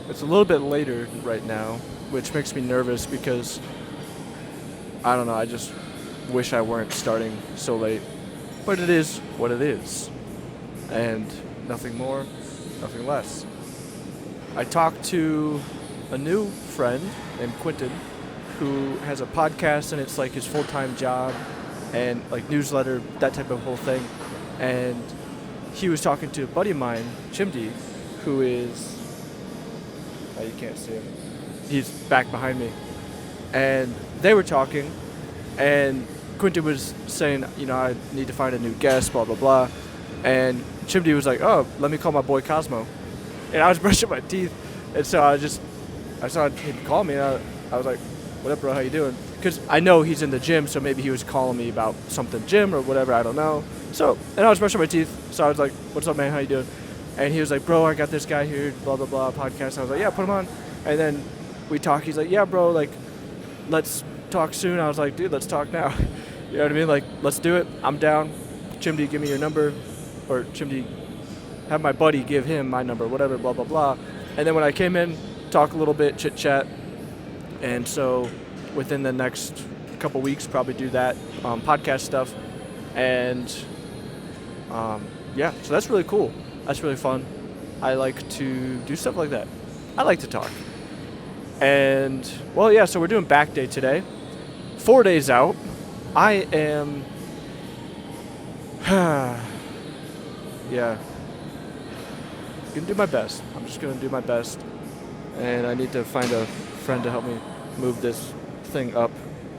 It's a little bit later right now, which makes me nervous because I don't know, I just wish I weren't starting so late. But it is what it is. And nothing more, nothing less. I talked to a new friend named Quentin who has a podcast and it's like his full-time job and like newsletter, that type of whole thing. And he was talking to a buddy of mine, Chimdi, who is, oh, you can't see him. He's back behind me. And they were talking and Quentin was saying, you know, I need to find a new guest, blah, blah, blah. And Chimdi was like, oh, let me call my boy Cosmo. And I was brushing my teeth. And so I saw him call me and I was like, what up, bro, how you doing? Because I know he's in the gym, so maybe he was calling me about something gym or whatever, I don't know. So, and I was brushing my teeth, so I was like, what's up, man, how you doing? And he was like, bro, I got this guy here, blah, blah, blah, podcast. I was like, yeah, put him on. And then we talked, he's like, yeah, bro, like, let's talk soon. I was like, dude, let's talk now. You know what I mean? Like, let's do it. I'm down. Chimdi, give me your number. Or Chimdi, have my buddy give him my number, whatever, blah, blah, blah. And then when I came in, talk a little bit, chit chat. And so within the next couple weeks, probably do that podcast stuff. And yeah, so that's really cool. That's really fun. I like to do stuff like that. I like to talk. And well, yeah, so we're doing back day today. 4 days out. I am, yeah, gonna do my best. I'm just gonna do my best. And I need to find a friend to help me move this thing up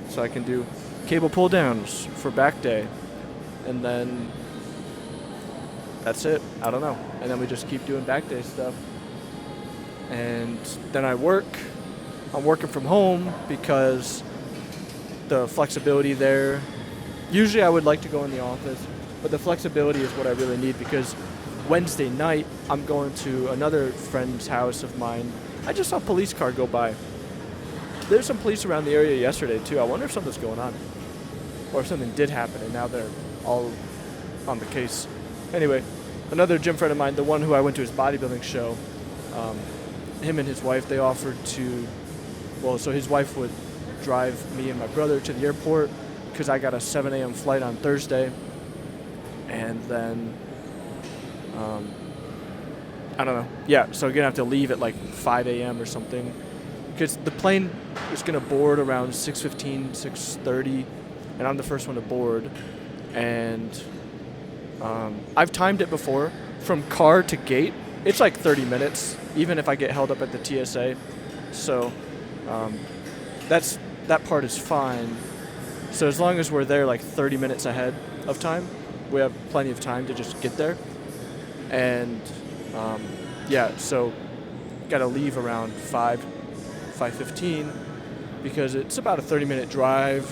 so I can do cable pull downs for back day. And then that's it. I don't know. And then we just keep doing back day stuff. And then I work. I'm working from home because the flexibility there. Usually I would like to go in the office, but the flexibility is what I really need because Wednesday night I'm going to another friend's house of mine. I just saw a police car go by. There's some police around the area yesterday too. I wonder if something's going on or if something did happen and now they're all on the case. Anyway, another gym friend of mine, the one who I went to his bodybuilding show, him and his wife, they offered to, well, so his wife would drive me and my brother to the airport because I got a 7 a.m. flight on Thursday. And then, I don't know. Yeah, so I'm going to have to leave at like 5 a.m. or something because the plane is going to board around 6:15, 6:30, and I'm the first one to board. And I've timed it before from car to gate. It's like 30 minutes, even if I get held up at the TSA. So that part is fine. So as long as we're there like 30 minutes ahead of time, we have plenty of time to just get there. And yeah, so got to leave around 5:15 because it's about a 30-minute drive.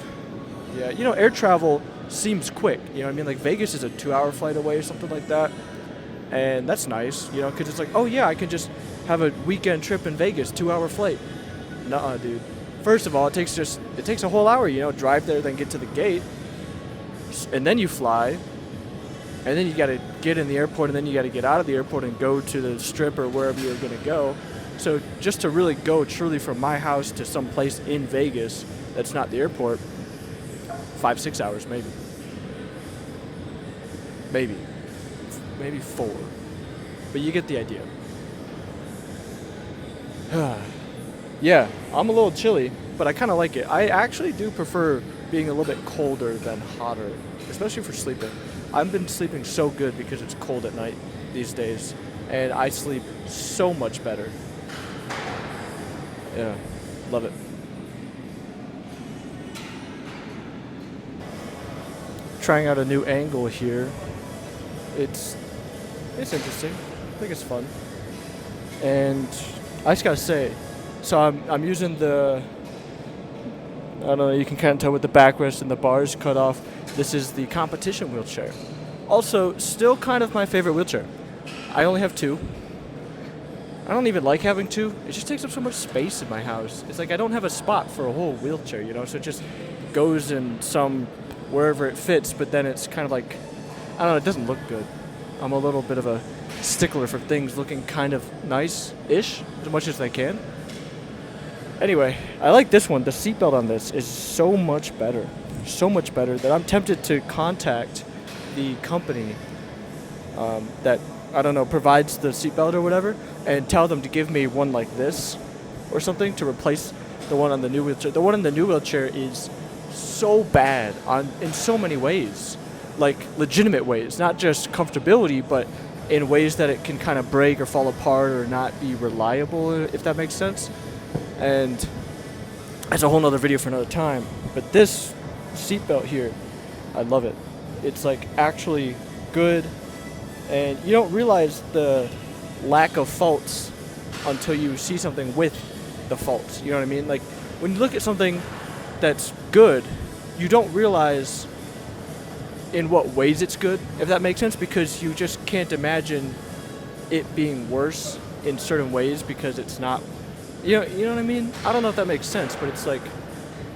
Yeah, you know, air travel seems quick. You know what I mean? Like Vegas is a 2-hour flight away or something like that. And that's nice, you know, because it's like, oh yeah, I can just have a weekend trip in Vegas, 2-hour flight. Nuh-uh, dude. First of all, it takes a whole hour, you know, drive there, then get to the gate, and then you fly, and then you got to get in the airport, and then you got to get out of the airport and go to the strip or wherever you're going to go. So just to really go truly from my house to some place in Vegas that's not the airport, 5-6 hours maybe. Maybe 4. But you get the idea. Yeah, I'm a little chilly, but I kind of like it. I actually do prefer being a little bit colder than hotter, especially for sleeping. I've been sleeping so good because it's cold at night these days, and I sleep so much better. Yeah, love it. Trying out a new angle here. It's interesting. I think it's fun. And I just gotta say, so I'm using the, I don't know, you can kind of tell with the backrest and the bars cut off. This is the competition wheelchair. Also, still kind of my favorite wheelchair. I only have 2. I don't even like having 2. It just takes up so much space in my house. It's like I don't have a spot for a whole wheelchair, you know, so it just goes in some wherever it fits, but then it's kind of like, I don't know, it doesn't look good. I'm a little bit of a stickler for things looking kind of nice-ish, as much as they can. Anyway, I like this one. The seatbelt on this is so much better that I'm tempted to contact the company that, I don't know, provides the seatbelt or whatever, and tell them to give me one like this or something to replace the one on the new wheelchair. The one in the new wheelchair is so bad in so many ways, like legitimate ways, not just comfortability, but in ways that it can kind of break or fall apart or not be reliable, if that makes sense. And that's a whole nother video for another time. But this seatbelt here, I love it. It's like actually good, and you don't realize the lack of faults until you see something with the faults. You know what I mean? Like when you look at something that's good, you don't realize in what ways it's good, if that makes sense, because you just can't imagine it being worse in certain ways because it's not, you know what I mean? I don't know if that makes sense, but it's like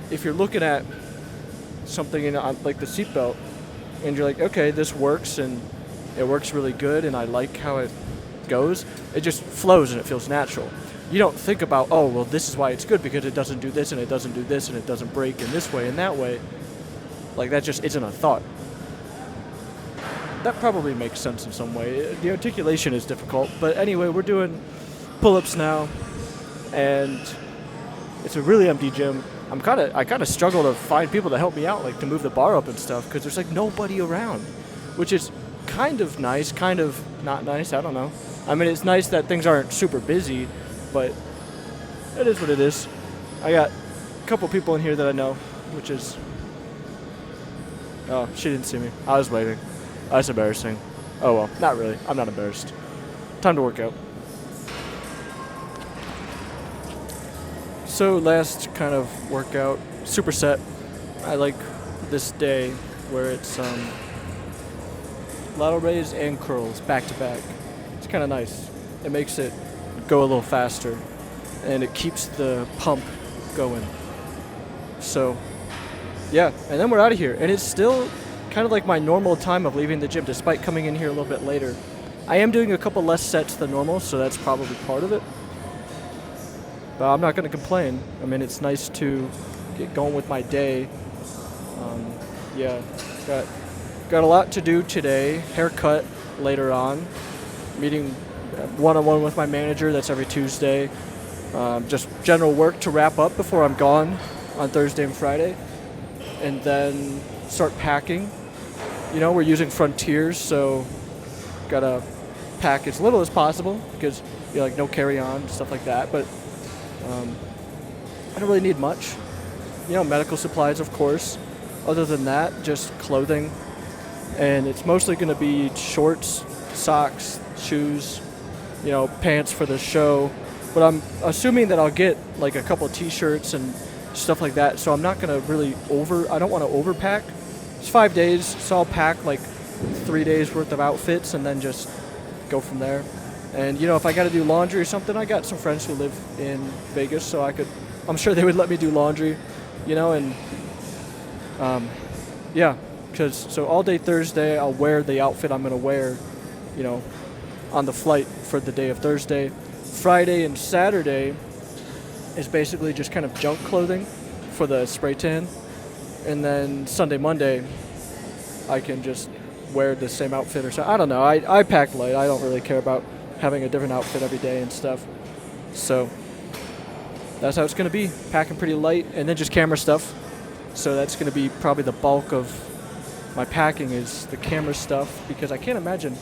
if you're looking at something in like the seatbelt and you're like, okay, this works and it works really good and I like how it goes, it just flows and it feels natural. You don't think about, oh, well, this is why it's good because it doesn't do this and it doesn't do this and it doesn't break in this way and that way. Like that just isn't a thought. That probably makes sense in some way. The articulation is difficult, but anyway, we're doing pull-ups now, and it's a really empty gym. I kind of struggle to find people to help me out, like to move the bar up and stuff, because there's like nobody around, which is kind of nice, kind of not nice. I don't know. I mean, it's nice that things aren't super busy, but it is what it is. I got a couple people in here that I know, which is... Oh, she didn't see me. I was waving. That's embarrassing. Oh well, not really. I'm not embarrassed. Time to work out. So last kind of workout, superset. I like this day where it's lateral raise and curls back to back. It's kind of nice. It makes it go a little faster, and it keeps the pump going. So yeah, and then we're out of here, and it's still kind of like my normal time of leaving the gym, despite coming in here a little bit later. I am doing a couple less sets than normal, so that's probably part of it. But I'm not going to complain. I mean, it's nice to get going with my day. Yeah, got a lot to do today. Haircut later on. Meeting one-on-one with my manager. That's every Tuesday. Just general work to wrap up before I'm gone on Thursday and Friday, and then start packing. You know, we're using Frontiers, so gotta pack as little as possible because you know, like no carry-on, stuff like that. But I don't really need much. You know, medical supplies, of course. Other than that, just clothing, and it's mostly gonna be shorts, socks, shoes, you know, pants for the show. But I'm assuming that I'll get like a couple t-shirts and stuff like that, so I'm not gonna really I don't want to overpack. It's 5 days, so I'll pack like 3 days worth of outfits and then just go from there. And you know, if I got to do laundry or something, I got some friends who live in Vegas, so I'm sure they would let me do laundry, you know. And yeah, so all day Thursday I'll wear the outfit I'm gonna wear, you know, on the flight for the day of Thursday. Friday and Saturday is basically just kind of junk clothing for the spray tan. And then Sunday, Monday, I can just wear the same outfit or something. I don't know. I pack light. I don't really care about having a different outfit every day and stuff. So that's how it's going to be. Packing pretty light, and then just camera stuff. So that's going to be probably the bulk of my packing is the camera stuff, because I can't imagine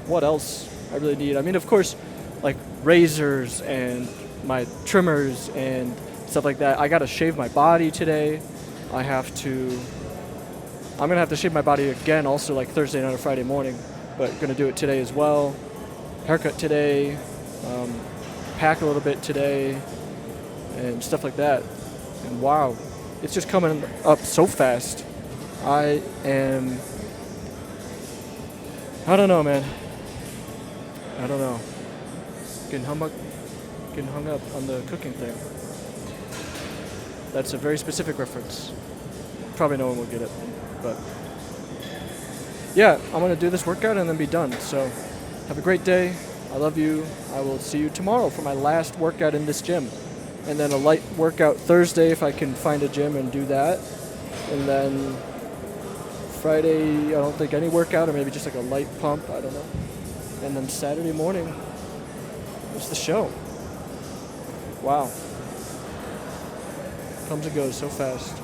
what else I really need. I mean, of course, like razors and my trimmers and stuff like that. I got to shave my body today. I'm gonna have to shave my body again also, like Thursday night or Friday morning, but gonna do it today as well. Haircut today, pack a little bit today, and stuff like that. And wow, it's just coming up so fast. I don't know, man. I don't know. Getting hung up on the cooking thing. That's a very specific reference. Probably no one will get it, but yeah, I'm going to do this workout and then be done. So have a great day. I love you. I will see you tomorrow for my last workout in this gym. And then a light workout Thursday if I can find a gym and do that. And then Friday, I don't think any workout, or maybe just like a light pump, I don't know. And then Saturday morning is the show. Wow. Comes and goes so fast.